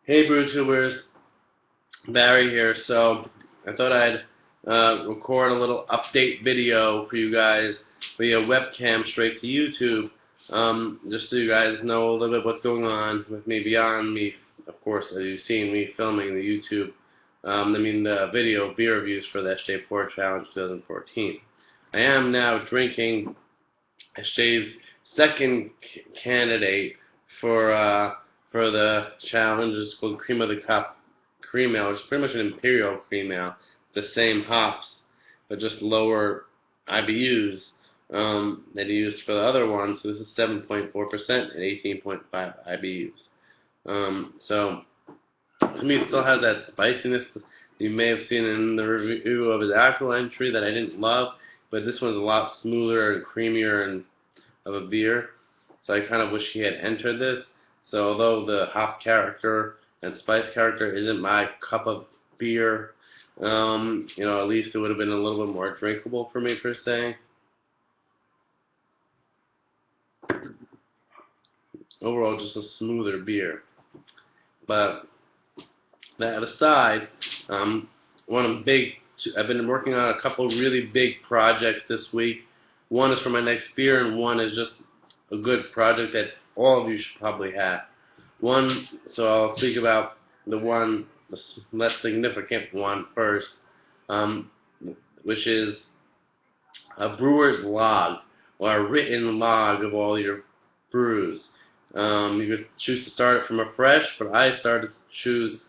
Hey Brewtubers, Barry here. So I thought I'd record a little update video for you guys via webcam straight to YouTube, just so you guys know a little bit what's going on with me beyond me. Of course, as you've seen me filming the YouTube, the video beer reviews for the SJ Pour Challenge 2014. I am now drinking SJ's second candidate for the challenge. It's called Cream of the Cup Cream Ale, which is pretty much an imperial cream ale, the same hops, but just lower IBUs that he used for the other one. So this is 7.4% and 18.5 IBUs. So to me, it still has that spiciness you may have seen in the review of his actual entry that I didn't love, but this one's a lot smoother and creamier and of a beer. So I kind of wish he had entered this. So although the hop character and spice character isn't my cup of beer, at least it would have been a little bit more drinkable for me per se. Overall, just a smoother beer. But that aside, I've been working on a couple really big projects this week. One is for my next beer, and one is just a good project that all of you should probably have. So I'll speak about the less significant one first, which is a brewer's log, or a written log of all your brews. You could choose to start it from a fresh, but I chose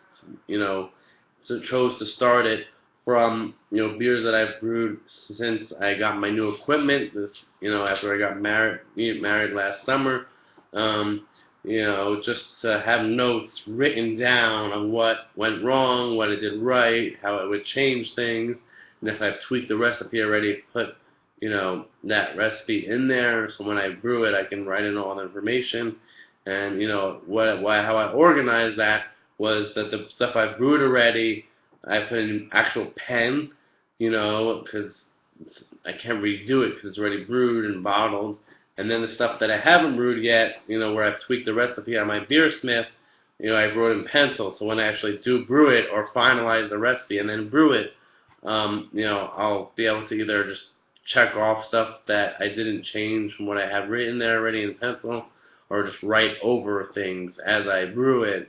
to start it from beers that I've brewed since I got my new equipment. After I got married last summer. Just to have notes written down on what went wrong, what I did right, how I would change things, and if I've tweaked the recipe already, put that recipe in there. So when I brew it, I can write in all the information. And how I organized that was that the stuff I brewed already, I put in an actual pen, because I can't redo it because it's already brewed and bottled. And then the stuff that I haven't brewed yet, where I've tweaked the recipe on my beersmith, I brew it in pencil. So when I actually do brew it or finalize the recipe and then brew it, I'll be able to either just check off stuff that I didn't change from what I have written there already in pencil, or just write over things as I brew it,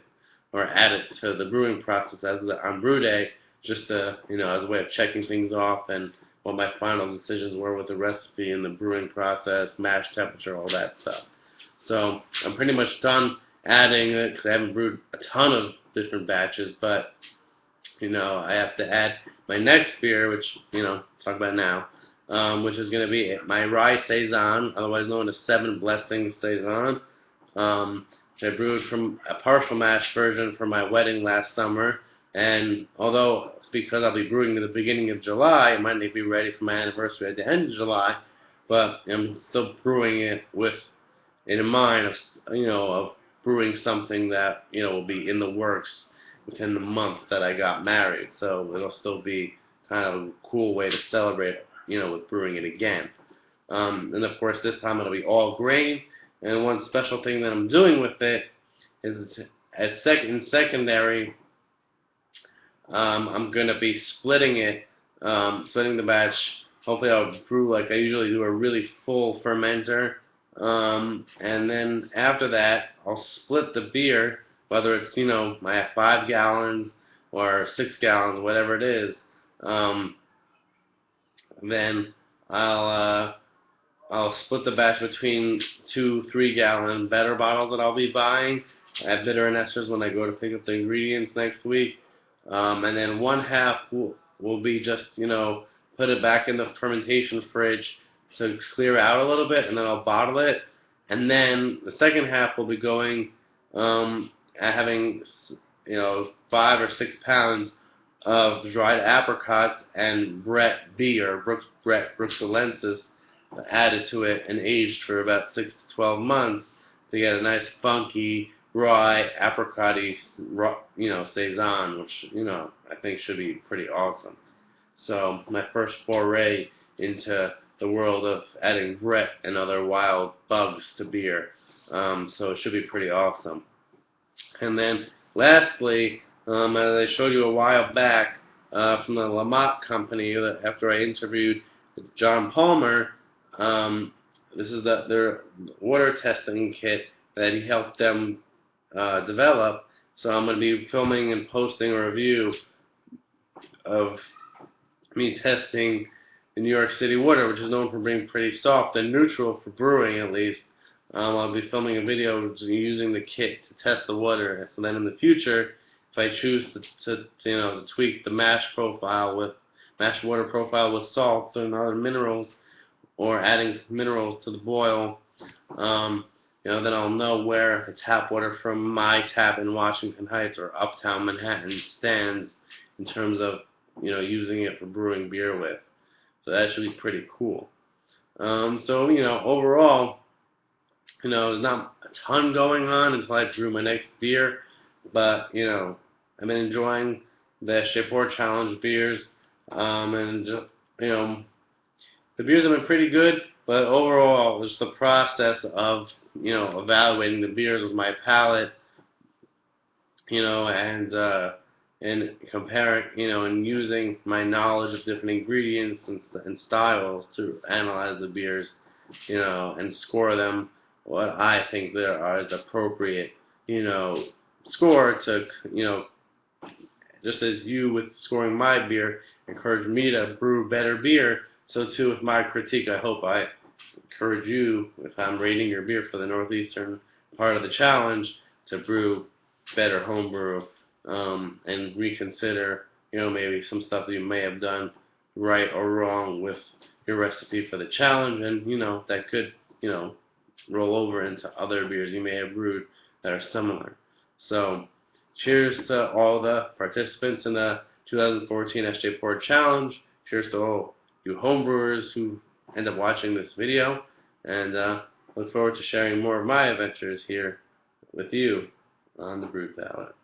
or add it to the brewing process on brew day, just to, as a way of checking things off and what my final decisions were with the recipe and the brewing process, mash temperature, all that stuff. So I'm pretty much done adding it because I haven't brewed a ton of different batches, but I have to add my next beer, which talk about now, which is going to be my rye saison, otherwise known as Seven Blessings saison, which I brewed from a partial mash version for my wedding last summer. And although it's because I'll be brewing at the beginning of July, it might not be ready for my anniversary at the end of July, but I'm still brewing it in mind of brewing something that will be in the works within the month that I got married. So it'll still be kind of a cool way to celebrate with brewing it again. And of course this time it'll be all grain. And one special thing that I'm doing with it is in secondary. I'm going to be splitting the batch. Hopefully I'll brew like I usually do, a really full fermenter. And then after that, I'll split the beer, whether it's, my 5 gallons or 6 gallons, whatever it is. Then I'll split the batch between 2-3 gallon better bottles that I'll be buying at Bitter and Esther's when I go to pick up the ingredients next week. And then one half will be just, put it back in the fermentation fridge to clear out a little bit, and then I'll bottle it. And then the second half will be going having 5 or 6 pounds of dried apricots and Brett beer, Brett Bruxellensis, added to it and aged for about 6 to 12 months to get a nice funky rye apricot-y saison, which I think should be pretty awesome. So my first foray into the world of adding Brett and other wild bugs to beer. So it should be pretty awesome. And then lastly, as I showed you a while back from the Lamont company, after I interviewed John Palmer, this is their water testing kit that he helped them develop. So I'm going to be filming and posting a review of me testing the New York City water, which is known for being pretty soft and neutral for brewing, at least. I'll be filming a video using the kit to test the water. So then in the future, if I choose to tweak the mash water profile with salts and other minerals, or adding minerals to the boil, then I'll know where the tap water from my tap in Washington Heights or Uptown Manhattan stands in terms of using it for brewing beer with. So that should be pretty cool. Overall, there's not a ton going on until I brew my next beer, but I've been enjoying the HBW Challenge beers, and the beers have been pretty good. But overall, just the process of evaluating the beers with my palate, and comparing, and using my knowledge of different ingredients and styles to analyze the beers, and score them what I think there are is appropriate, score to, just as you with scoring my beer encourage me to brew better beer, so too with my critique I hope I encourage you, if I'm rating your beer for the northeastern part of the challenge, to brew better homebrew, and reconsider, maybe some stuff that you may have done right or wrong with your recipe for the challenge, and that could roll over into other beers you may have brewed that are similar. So cheers to all the participants in the 2014 HBW Challenge. Cheers to all you homebrewers who end up watching this video, and look forward to sharing more of my adventures here with you on the Brewed Palate.